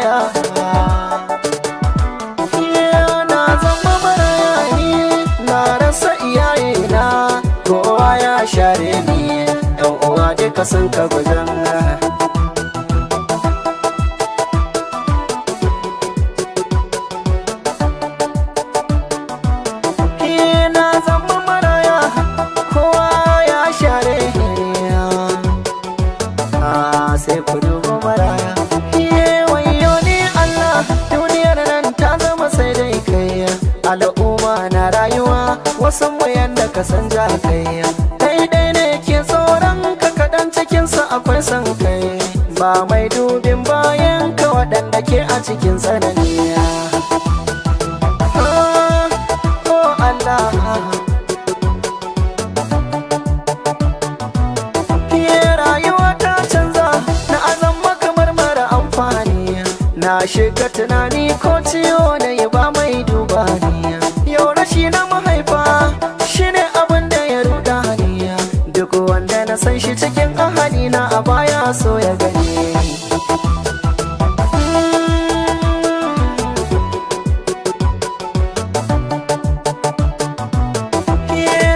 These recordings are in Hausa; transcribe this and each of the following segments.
maraya. Na zama maraya ni, na rasa iyayena, kowa ya share ni, yan uwa duka sun ka gudan. Na zama maraya, kowa ya share sai ku duba maraya. Wayo ni Allah, duniyar nan ta zama sai dai kai. Al'umma na rayuwa, wasu mu yanda ka san ja kai. Daidai ne ke tsoron ka kaɗan cikinsa akwai son kai. Ba mai dubin bayan ka waɗanda ke a cikin tsanani. Oh Allah, na shiga tunani ko ciwo na yi ba mai duba ni. Yau rashi na mahaifa shine abin da ya ruda ni. Duk wanda na san shi cikin ahali na a baya so ya gani.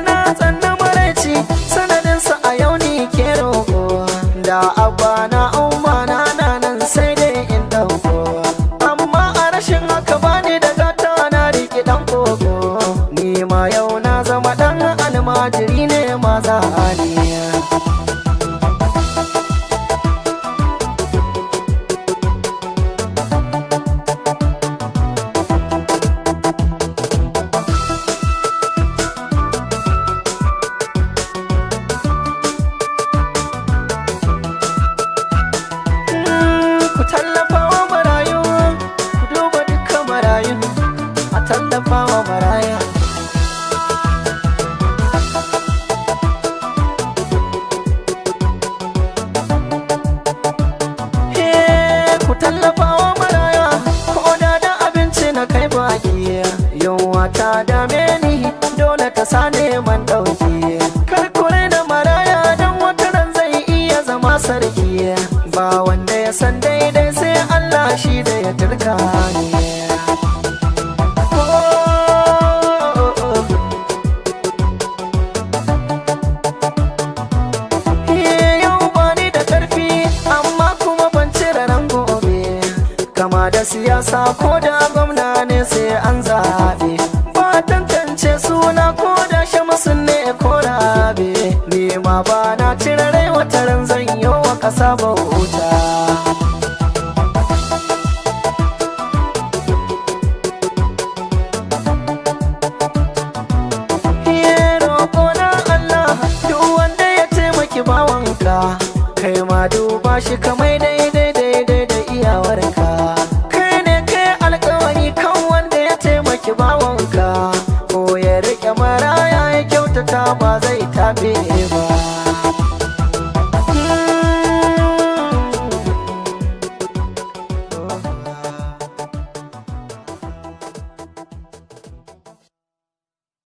Na tsanna maraici sanadinsa a yau ni ke roƙo. Da abba na umma na nan sai dai in ɗauko. Ni ma yau na zama ɗan almajiri ne maza aliya. Ku tallafa wa marayu, ku duba dukkan marayu, a tallafa wa maraya. Ku tallafa wa maraya, ko da abinci na kai baki. Yunwa ta dame ni, dole ta sa neman ɗauki. Kar ku raina maraya, don wata ran zai iya zama sarki. Ba wanda ya san daidai sai Allah shi da ya turka ni. Kama da siyasa ko da gwamna ne sai an zaɓe. Ba tantance suna ko da shamsun ne ko rabe. Ni ma ba na cire rai wata ran zan yi wa ƙasa bauta. Roƙo na Allah, duk wanda ya taimaki bawanka, kai ma duba shi kamar daidai da iyawarka. Bawanka ko ya rike maraya ya kyautata ba zai tabe ba.